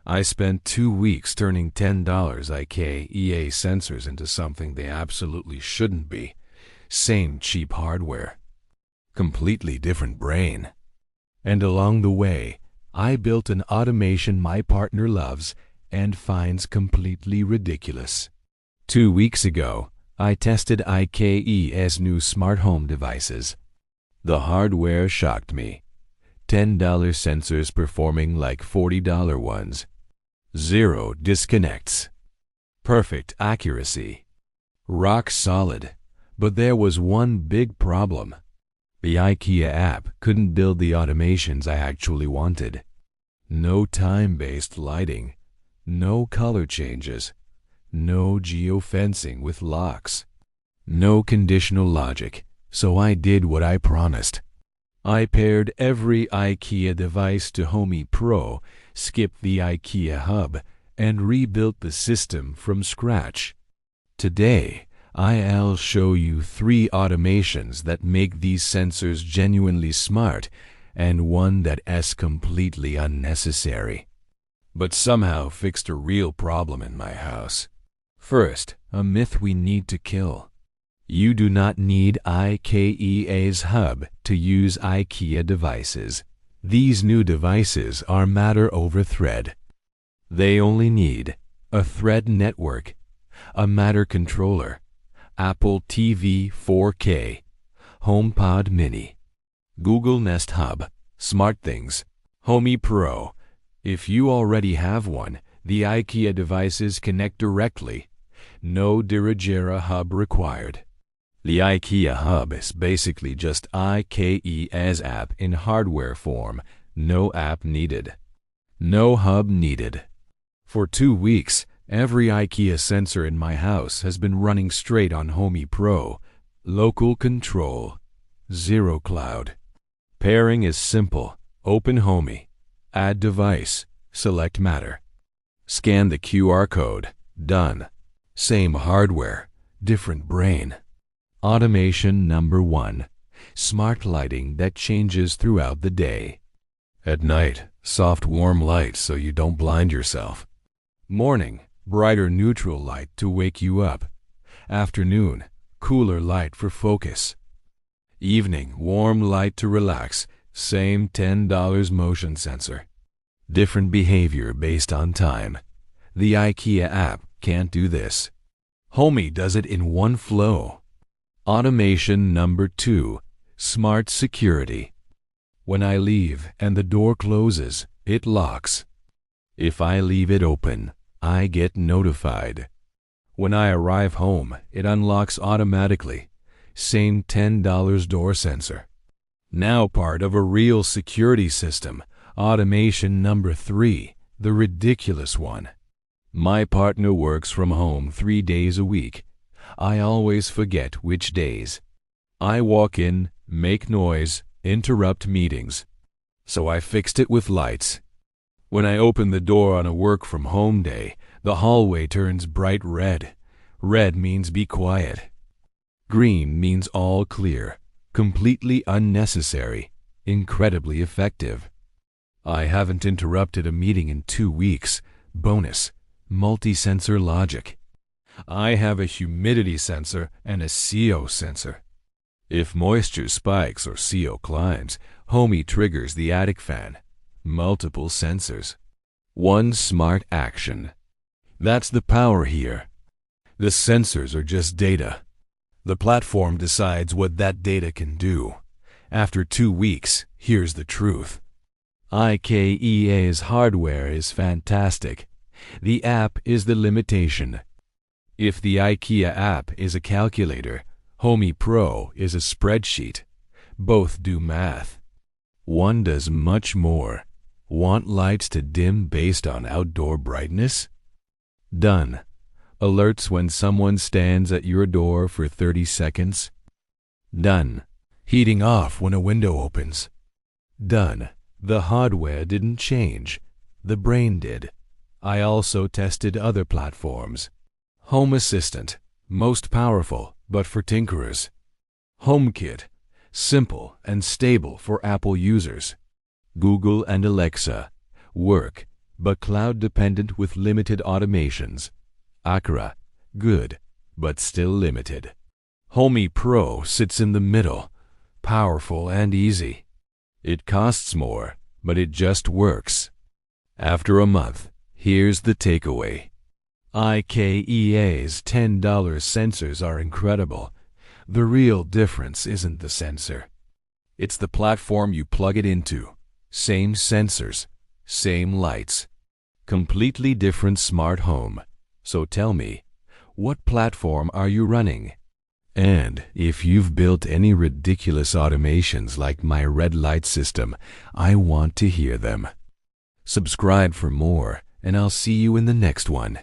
I spent 2 weeks turning $10 IKEA sensors into something they absolutely shouldn't be. Same cheap hardware. Completely different brain. And along the way, I built an automation my partner loves and finds completely ridiculous. 2 weeks ago, I tested IKEA's new smart home devices. The hardware shocked me. $10 sensors performing like $40 ones. 0 disconnects. Perfect accuracy. Rock solid. But there was one big problem. The IKEA app couldn't build the automations I actually wanted. No time-based lighting. No color changes. No geofencing with locks. No conditional logic, so I did what I promised. I paired every IKEA device to Homey Pro, skipped the IKEA hub, and rebuilt the system from scratch. Today, I'll show you 3 automations that make these sensors genuinely smart and one that is completely unnecessary, but somehow fixed a real problem in my house. First, a myth we need to kill. You do not need IKEA's hub to use IKEA devices. These new devices are matter over thread. They only need a thread network, a Matter controller, Apple TV 4K, HomePod Mini, Google Nest Hub, SmartThings, Homey Pro. If you already have one, the IKEA devices connect directly. No Dirigera hub required. The IKEA hub is basically just IKEA's app in hardware form. No app needed. No hub needed. For 2 weeks, every IKEA sensor in my house has been running straight on Homey Pro. Local control. 0 cloud. Pairing is simple. Open Homey. Add device. Select Matter. Scan the QR code. Done. Same hardware. Different brain. Automation number 1. Smart lighting that changes throughout the day. At night, soft warm light so you don't blind yourself. Morning, brighter neutral light to wake you up. Afternoon, cooler light for focus. Evening, warm light to relax. Same $10 motion sensor. Different behavior based on time. The IKEA app can't do this. Homey does it in one flow. Automation number 2. Smart security. When I leave and the door closes, it locks. If I leave it open, I get notified. When I arrive home, it unlocks automatically. Same $10 door sensor. Now part of a real security system. Automation number 3, the ridiculous one. My partner works from home 3 days a week. I always forget which days. I walk in, make noise, interrupt meetings. So I fixed it with lights. When I open the door on a work from home day, the hallway turns bright red. Red means be quiet. Green means all clear. Completely unnecessary. Incredibly effective. I haven't interrupted a meeting in 2 weeks. Bonus. Multi-sensor logic. I have a humidity sensor and a CO sensor. If moisture spikes or CO climbs, Homey triggers the attic fan. Multiple sensors. One smart action. That's the power here. The sensors are just data. The platform decides what that data can do. After 2 weeks, here's the truth. IKEA's hardware is fantastic. The app is the limitation. If the IKEA app is a calculator, Homey Pro is a spreadsheet. Both do math. One does much more. Want lights to dim based on outdoor brightness? Done. Alerts when someone stands at your door for 30 seconds? Done. Heating off when a window opens? Done. The hardware didn't change. The brain did. I also tested other platforms. Home Assistant, most powerful, but for tinkerers. HomeKit, simple and stable for Apple users. Google and Alexa, work, but cloud-dependent with limited automations. Acura, good, but still limited. Homey Pro sits in the middle, powerful and easy. It costs more, but it just works. After a month, here's the takeaway. IKEA's $10 sensors are incredible. The real difference isn't the sensor. It's the platform you plug it into. Same sensors, same lights. Completely different smart home. So tell me, what platform are you running? And if you've built any ridiculous automations like my red light system, I want to hear them. Subscribe for more, and I'll see you in the next one.